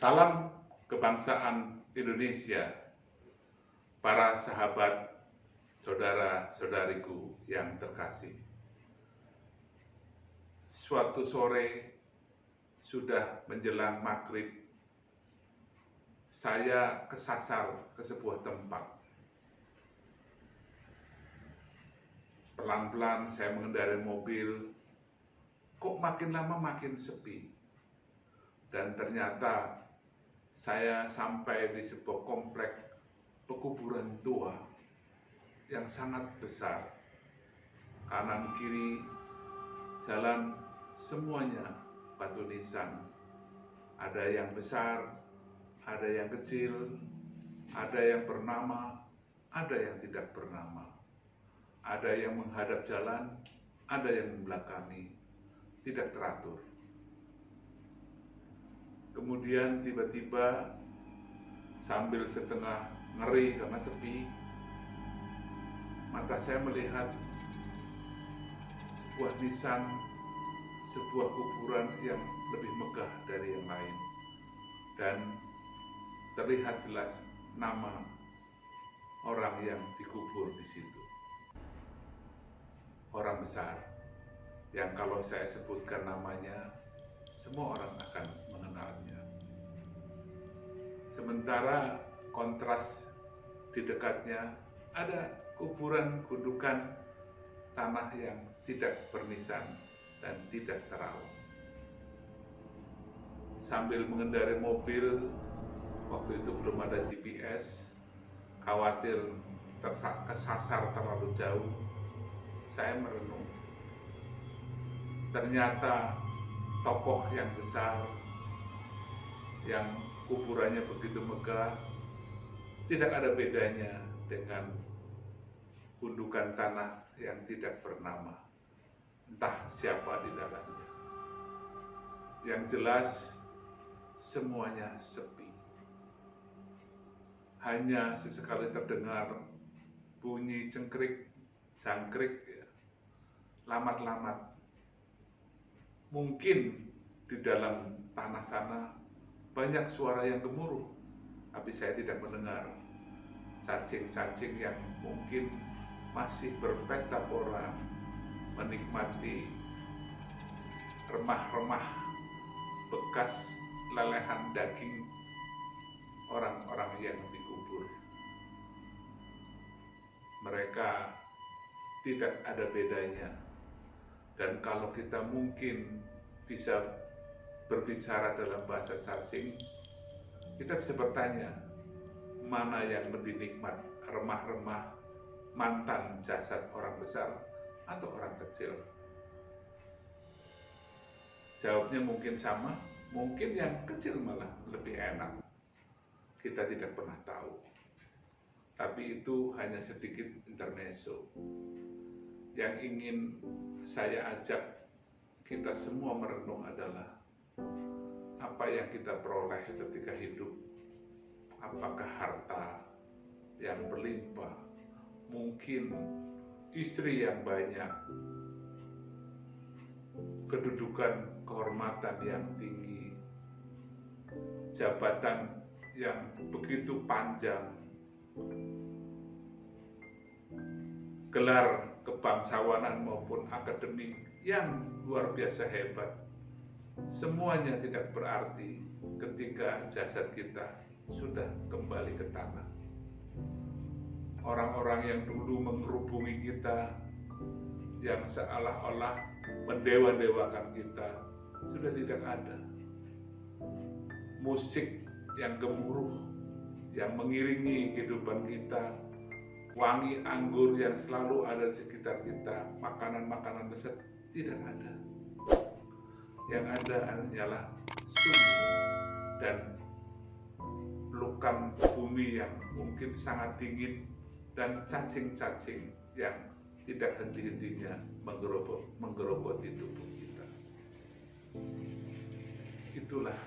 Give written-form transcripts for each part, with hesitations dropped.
Salam kebangsaan Indonesia, para sahabat, saudara-saudariku yang terkasih. Suatu sore sudah menjelang maghrib, saya kesasar ke sebuah tempat. Pelan-pelan saya mengendarai mobil, kok makin lama makin sepi. Dan ternyata saya sampai di sebuah komplek pekuburan tua yang sangat besar. Kanan kiri jalan semuanya batu nisan. Ada yang besar, ada yang kecil, ada yang bernama, ada yang tidak bernama. Ada yang menghadap jalan, ada yang membelakangi, tidak teratur. Kemudian tiba-tiba sambil setengah ngeri karena sepi, mata saya melihat sebuah nisan, sebuah kuburan yang lebih megah dari yang lain. Dan terlihat jelas nama orang yang dikubur di situ. Orang besar yang kalau saya sebutkan namanya, semua orang akan mengenalnya. Sementara kontras di dekatnya ada kuburan gundukan tanah yang tidak bernisan dan tidak terawat. Sambil mengendarai mobil, waktu itu belum ada GPS, khawatir kesasar terlalu jauh, saya merenung. Ternyata tokoh yang besar, yang kuburannya begitu megah, tidak ada bedanya dengan gundukan tanah yang tidak bernama. Entah siapa di dalamnya. Yang jelas, semuanya sepi. Hanya sesekali terdengar bunyi jangkrik, lamat-lamat. Mungkin di dalam tanah sana banyak suara yang gemuruh, tapi saya tidak mendengar. Cacing-cacing yang mungkin masih berpesta pora menikmati remah-remah bekas lelehan daging orang-orang yang dikubur. Mereka tidak ada bedanya. Dan kalau kita mungkin bisa berbicara dalam bahasa cacing, kita bisa bertanya, mana yang lebih nikmat, remah-remah mantan jasad orang besar atau orang kecil? Jawabnya mungkin sama, mungkin yang kecil malah lebih enak. Kita tidak pernah tahu. Tapi itu hanya sedikit intermezzo. Yang ingin saya ajak kita semua merenung adalah apa yang kita peroleh ketika hidup. Apakah harta yang berlimpah, mungkin istri yang banyak, kedudukan, kehormatan yang tinggi, jabatan yang begitu panjang, gelar kebangsawanan maupun akademik yang luar biasa hebat. Semuanya tidak berarti ketika jasad kita sudah kembali ke tanah. Orang-orang yang dulu mengerubungi kita, yang seolah-olah mendewa-dewakan kita, sudah tidak ada. Musik yang gemuruh, yang mengiringi kehidupan kita, wangi anggur yang selalu ada di sekitar kita, makanan-makanan lezat, tidak ada. Yang ada hanyalah sunyi dan pelukan bumi yang mungkin sangat dingin dan cacing-cacing yang tidak henti-hentinya menggerogoti tubuh kita. Itulah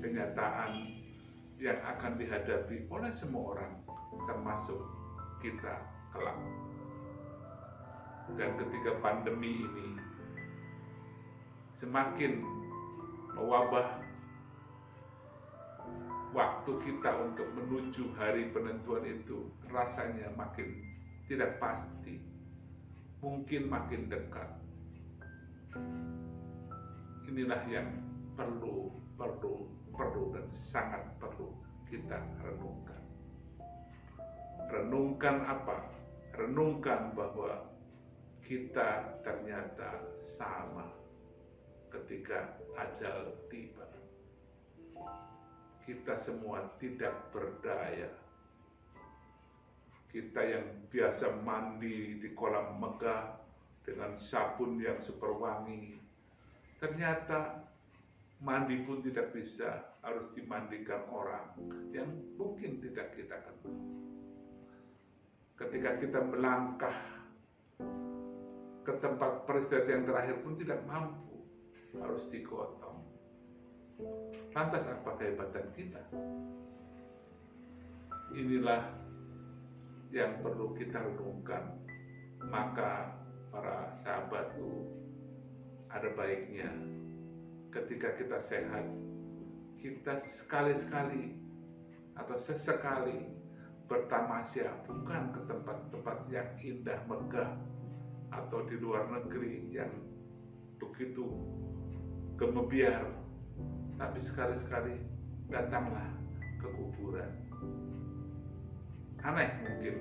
kenyataan yang akan dihadapi oleh semua orang, termasuk kita kelak. Dan ketika pandemi ini semakin mewabah, waktu kita untuk menuju hari penentuan itu rasanya makin tidak pasti, mungkin makin dekat. Inilah yang perlu dan sangat perlu kita renungkan. Renungkan apa? Renungkan bahwa kita ternyata sama ketika ajal tiba. Kita semua tidak berdaya. Kita yang biasa mandi di kolam megah dengan sabun yang super wangi, ternyata mandi pun tidak bisa, harus dimandikan orang yang mungkin tidak kita kenal. Ketika kita melangkah ke tempat peristirahatan yang terakhir pun tidak mampu, harus digotong. Lantas apa kehebatan kita? Inilah yang perlu kita renungkan. Maka para sahabatku, ada baiknya ketika kita sehat, kita sekali-sekali atau sesekali bertamasya, bukan ke tempat-tempat yang indah megah atau di luar negeri yang begitu gemebiar, tapi sekali-sekali datanglah ke kuburan. Aneh mungkin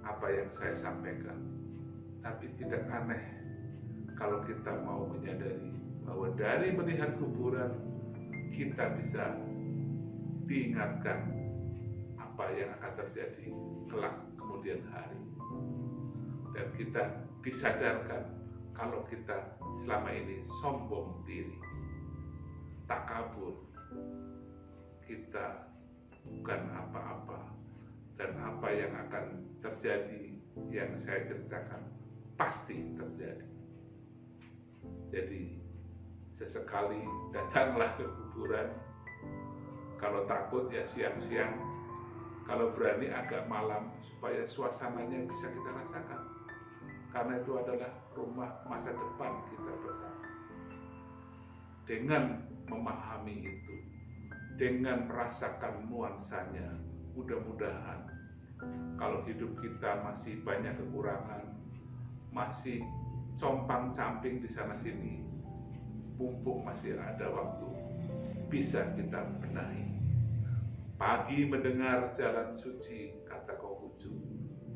apa yang saya sampaikan, tapi tidak aneh kalau kita mau menyadari bahwa dari melihat kuburan kita bisa diingatkan apa yang akan terjadi kelak kemudian hari, dan kita disadarkan kalau kita selama ini sombong diri, takabur, kita bukan apa-apa, dan apa yang akan terjadi yang saya ceritakan pasti terjadi. Jadi sesekali datanglah ke kuburan. Kalau takut ya siang-siang, kalau berani agak malam, supaya suasananya bisa kita rasakan. Karena itu adalah rumah masa depan kita bersama. Dengan memahami itu, dengan merasakan nuansanya, mudah-mudahan kalau hidup kita masih banyak kekurangan, masih compang-camping di sana-sini, mumpung masih ada waktu, bisa kita benahi. Pagi mendengar jalan suci, kata Konghucu,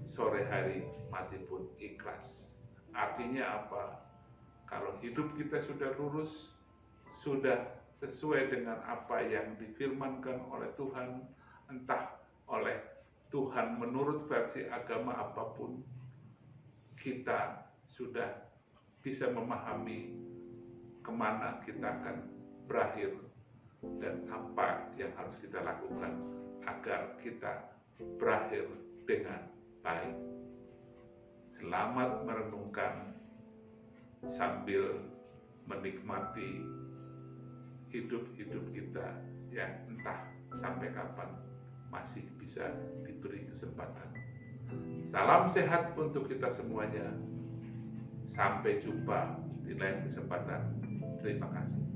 sore hari mati pun ikhlas. Artinya apa? Kalau hidup kita sudah lurus, sudah sesuai dengan apa yang difirmankan oleh Tuhan, entah oleh Tuhan menurut versi agama apapun, kita sudah bisa memahami kemana kita akan berakhir dan apa yang harus kita lakukan agar kita berakhir dengan baik. Selamat merenungkan sambil menikmati hidup-hidup kita yang entah sampai kapan masih bisa diberi kesempatan. Salam sehat untuk kita semuanya. Sampai jumpa di lain kesempatan. Terima kasih.